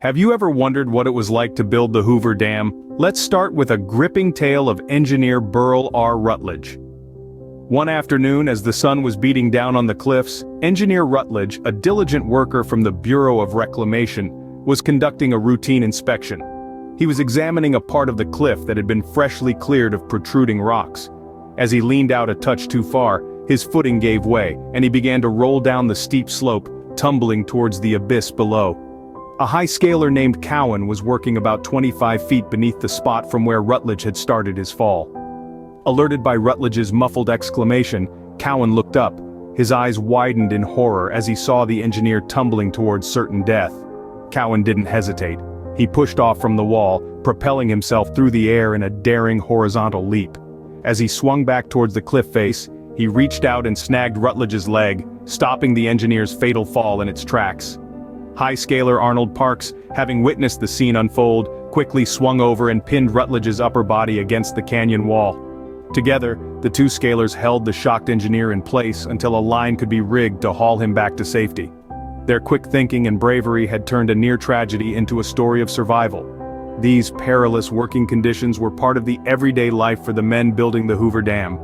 Have you ever wondered what it was like to build the Hoover Dam? Let's start with a gripping tale of engineer Burl R. Rutledge. One afternoon, as the sun was beating down on the cliffs, Engineer Rutledge, a diligent worker from the Bureau of Reclamation, was conducting a routine inspection. He was examining a part of the cliff that had been freshly cleared of protruding rocks. As he leaned out a touch too far, his footing gave way, and he began to roll down the steep slope, tumbling towards the abyss below. A high scaler named Cowan was working about 25 feet beneath the spot from where Rutledge had started his fall. Alerted by Rutledge's muffled exclamation, Cowan looked up. His eyes widened in horror as he saw the engineer tumbling towards certain death. Cowan didn't hesitate. He pushed off from the wall, propelling himself through the air in a daring horizontal leap. As he swung back towards the cliff face, he reached out and snagged Rutledge's leg, stopping the engineer's fatal fall in its tracks. High scaler Arnold Parks, having witnessed the scene unfold, quickly swung over and pinned Rutledge's upper body against the canyon wall. Together, the two scalers held the shocked engineer in place until a line could be rigged to haul him back to safety. Their quick thinking and bravery had turned a near tragedy into a story of survival. These perilous working conditions were part of the everyday life for the men building the Hoover Dam.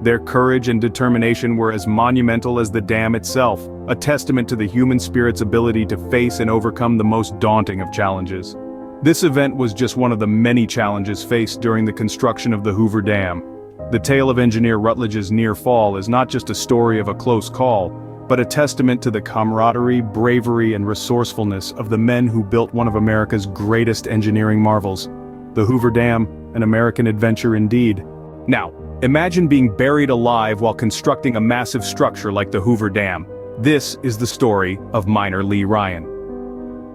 Their courage and determination were as monumental as the dam itself, a testament to the human spirit's ability to face and overcome the most daunting of challenges. This event was just one of the many challenges faced during the construction of the Hoover Dam. The tale of engineer Rutledge's near fall is not just a story of a close call, but a testament to the camaraderie, bravery, and resourcefulness of the men who built one of America's greatest engineering marvels. The Hoover Dam, an American adventure indeed. Now, imagine being buried alive while constructing a massive structure like the Hoover Dam. This is the story of miner Lee Ryan.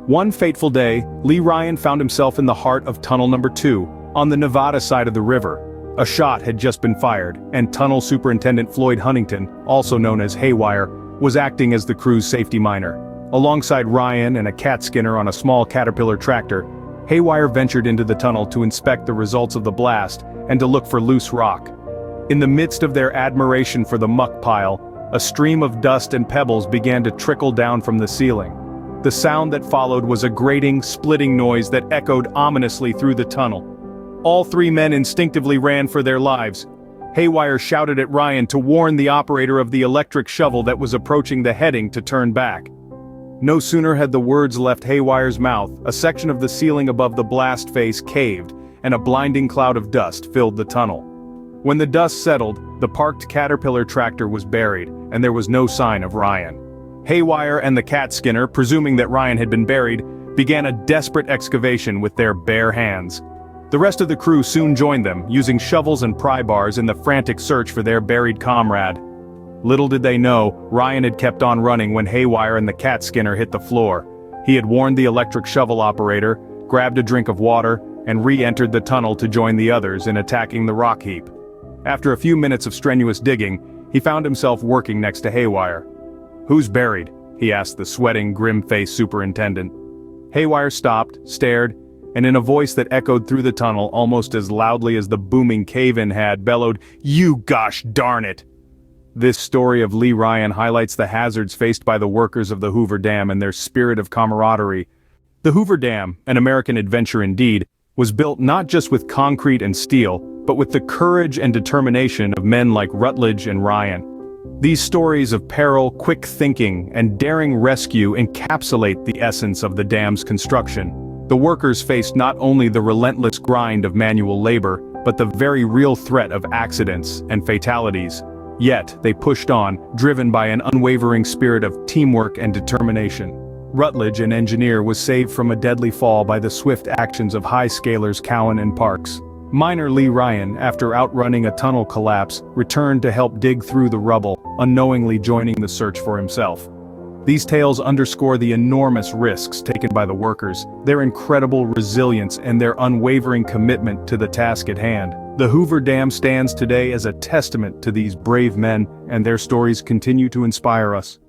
One fateful day, Lee Ryan found himself in the heart of Tunnel Number 2, on the Nevada side of the river. A shot had just been fired, and Tunnel Superintendent Floyd Huntington, also known as Haywire, was acting as the crew's safety miner. Alongside Ryan and a cat skinner on a small Caterpillar tractor, Haywire ventured into the tunnel to inspect the results of the blast and to look for loose rock. In the midst of their admiration for the muck pile, a stream of dust and pebbles began to trickle down from the ceiling. The sound that followed was a grating, splitting noise that echoed ominously through the tunnel. All three men instinctively ran for their lives. Haywire shouted at Ryan to warn the operator of the electric shovel that was approaching the heading to turn back. No sooner had the words left Haywire's mouth, a section of the ceiling above the blast face caved, and a blinding cloud of dust filled the tunnel. When the dust settled, the parked Caterpillar tractor was buried, and there was no sign of Ryan. Haywire and the cat skinner, presuming that Ryan had been buried, began a desperate excavation with their bare hands. The rest of the crew soon joined them, using shovels and pry bars in the frantic search for their buried comrade. Little did they know, Ryan had kept on running when Haywire and the cat skinner hit the floor. He had warned the electric shovel operator, grabbed a drink of water, and re-entered the tunnel to join the others in attacking the rock heap. After a few minutes of strenuous digging, he found himself working next to Haywire. "Who's buried?" he asked the sweating, grim-faced superintendent. Haywire stopped, stared, and in a voice that echoed through the tunnel almost as loudly as the booming cave-in had, bellowed, "You gosh darn it!" This story of Lee Ryan highlights the hazards faced by the workers of the Hoover Dam and their spirit of camaraderie. The Hoover Dam, an American adventure indeed, was built not just with concrete and steel, but with the courage and determination of men like Rutledge and Ryan. These stories of peril, quick thinking, and daring rescue encapsulate the essence of the dam's construction. The workers faced not only the relentless grind of manual labor, but the very real threat of accidents and fatalities. Yet, they pushed on, driven by an unwavering spirit of teamwork and determination. Rutledge, an engineer, was saved from a deadly fall by the swift actions of high scalers Cowan and Parks. Miner Lee Ryan, after outrunning a tunnel collapse, returned to help dig through the rubble, unknowingly joining the search for himself. These tales underscore the enormous risks taken by the workers, their incredible resilience, and their unwavering commitment to the task at hand. The Hoover Dam stands today as a testament to these brave men, and their stories continue to inspire us.